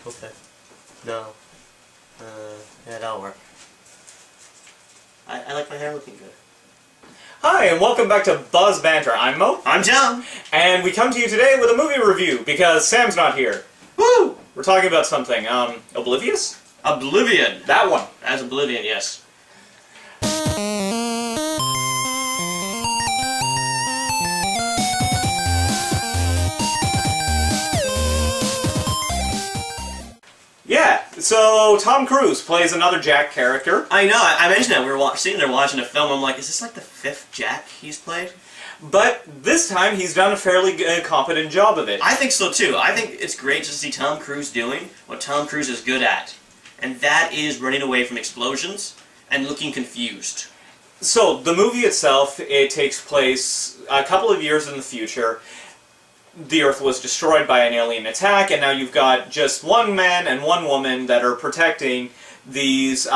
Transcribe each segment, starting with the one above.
Okay. No. Yeah, that'll work. I like my hair looking good. Hi, and welcome back to BUZ Banter. I'm Mo. I'm John. And we come to you today with a movie review, because Sam's not here. Woo! We're talking about something, Oblivious? Oblivion. That one. That's Oblivion, yes. Yeah, so Tom Cruise plays another Jack character. I know, I mentioned that. We were sitting there watching a film, I'm like, is this like the 5th Jack he's played? But this time he's done a fairly competent job of it. I think so too. I think it's great to see Tom Cruise doing what Tom Cruise is good at. And that is running away from explosions and looking confused. So, the movie itself, it takes place a couple of years in the future. The Earth was destroyed by an alien attack, and now you've got just one man and one woman that are protecting these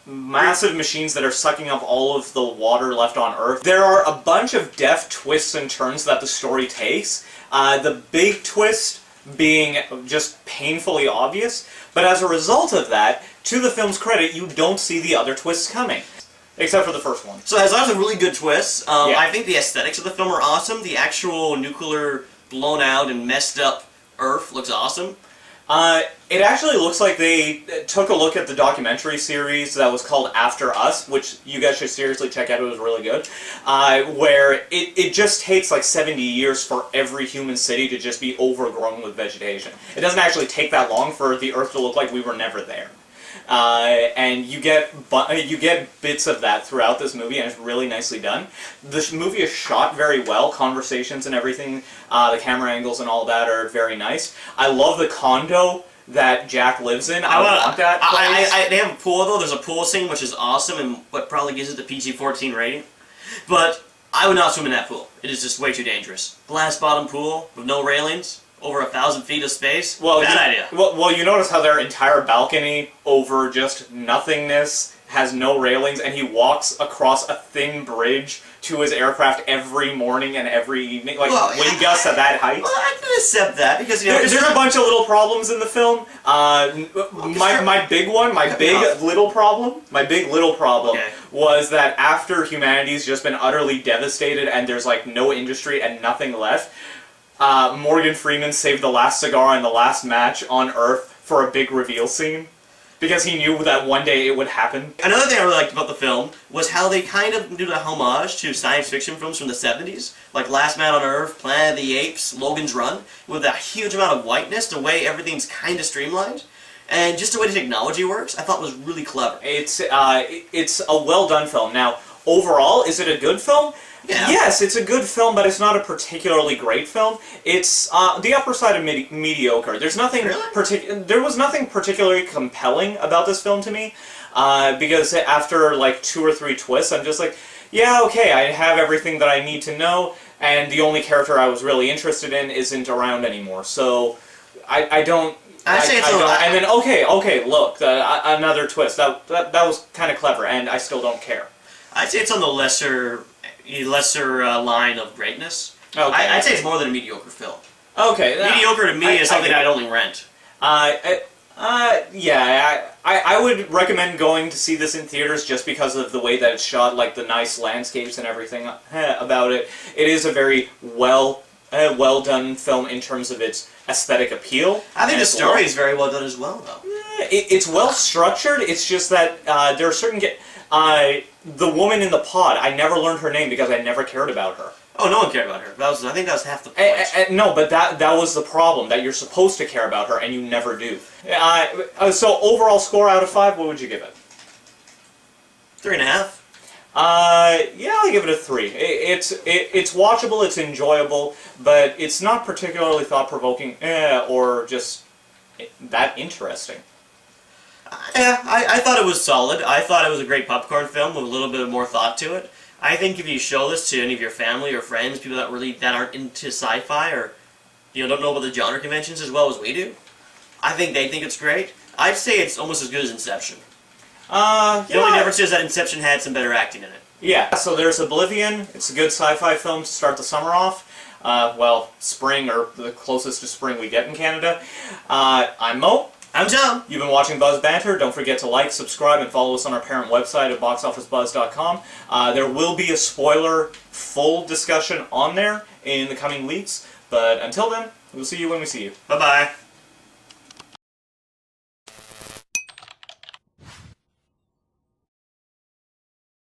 massive machines that are sucking up all of the water left on Earth. There are a bunch of deft twists and turns that the story takes. The big twist being just painfully obvious, but as a result of that, to the film's credit, you don't see the other twists coming. Except for the first one. So it has lots of really good twists. Yeah. I think the aesthetics of the film are awesome. The actual nuclear blown out and messed up Earth looks awesome. It actually looks like they took a look at the documentary series that was called After Us, which you guys should seriously check out, it was really good, where it just takes like 70 years for every human city to just be overgrown with vegetation. It doesn't actually take that long for the Earth to look like we were never there. And you get bits of that throughout this movie, and it's really nicely done. This movie is shot very well. Conversations and everything, the camera angles and all that are very nice. I love the condo that Jack lives in. I want that place. They have a pool though. There's a pool scene which is awesome and what probably gives it the PG-14 rating. But I would not swim in that pool. It is just way too dangerous. Glass bottom pool with no railings. Over 1,000 feet of space? Well, bad idea. Well, you notice how their entire balcony over just nothingness has no railings, and he walks across a thin bridge to his aircraft every morning and every evening, like wind gusts at that height. Well, I can accept that because you know there's a bunch of little problems in the film. My big little problem was that after humanity's just been utterly devastated and there's like no industry and nothing left. Morgan Freeman saved the last cigar and the last match on Earth for a big reveal scene. Because he knew that one day it would happen. Another thing I really liked about the film was how they kind of did a homage to science fiction films from the 70s. Like Last Man on Earth, Planet of the Apes, Logan's Run. With a huge amount of whiteness, the way everything's kind of streamlined. And just the way the technology works, I thought was really clever. It's a well-done film. Now, overall, is it a good film? Yeah. Yes, it's a good film, but it's not a particularly great film. It's the upper side of mediocre. There's nothing there was nothing particularly compelling about this film to me, because after like 2 or 3 twists, I'm just like, yeah, okay, I have everything that I need to know, and the only character I was really interested in isn't around anymore. So I don't. And then okay, look, another twist. That was kind of clever, and I still don't care. I'd say it's on the lesser line of greatness. Okay. I'd say it's more than a mediocre film. Okay. Mediocre to me is something I'd only rent. Yeah, I would recommend going to see this in theaters just because of the way that it's shot, like the nice landscapes and everything about it. It is a very well done film in terms of its aesthetic appeal. I think the story is very well done as well, though. It's well structured. It's just that there are certain the woman in the pod, I never learned her name because I never cared about her. Oh, no one cared about her. I think that was half the point. No, but that was the problem, that you're supposed to care about her and you never do. So overall score out of 5, what would you give it? 3.5. Yeah, I'll give it a 3. It's watchable, it's enjoyable, but it's not particularly thought-provoking or just that interesting. Yeah, I thought it was solid. I thought it was a great popcorn film with a little bit more thought to it. I think if you show this to any of your family or friends, people that aren't into sci-fi or don't know about the genre conventions as well as we do, I think they think it's great. I'd say it's almost as good as Inception. The only difference is that Inception had some better acting in it. Yeah, so there's Oblivion. It's a good sci-fi film to start the summer off. Well, spring, or the closest to spring we get in Canada. I'm Mo. I'm Tom. You've been watching Buzz Banter. Don't forget to like, subscribe, and follow us on our parent website at boxofficebuzz.com. There will be a spoiler full discussion on there in the coming weeks, but until then, we'll see you when we see you. Bye-bye.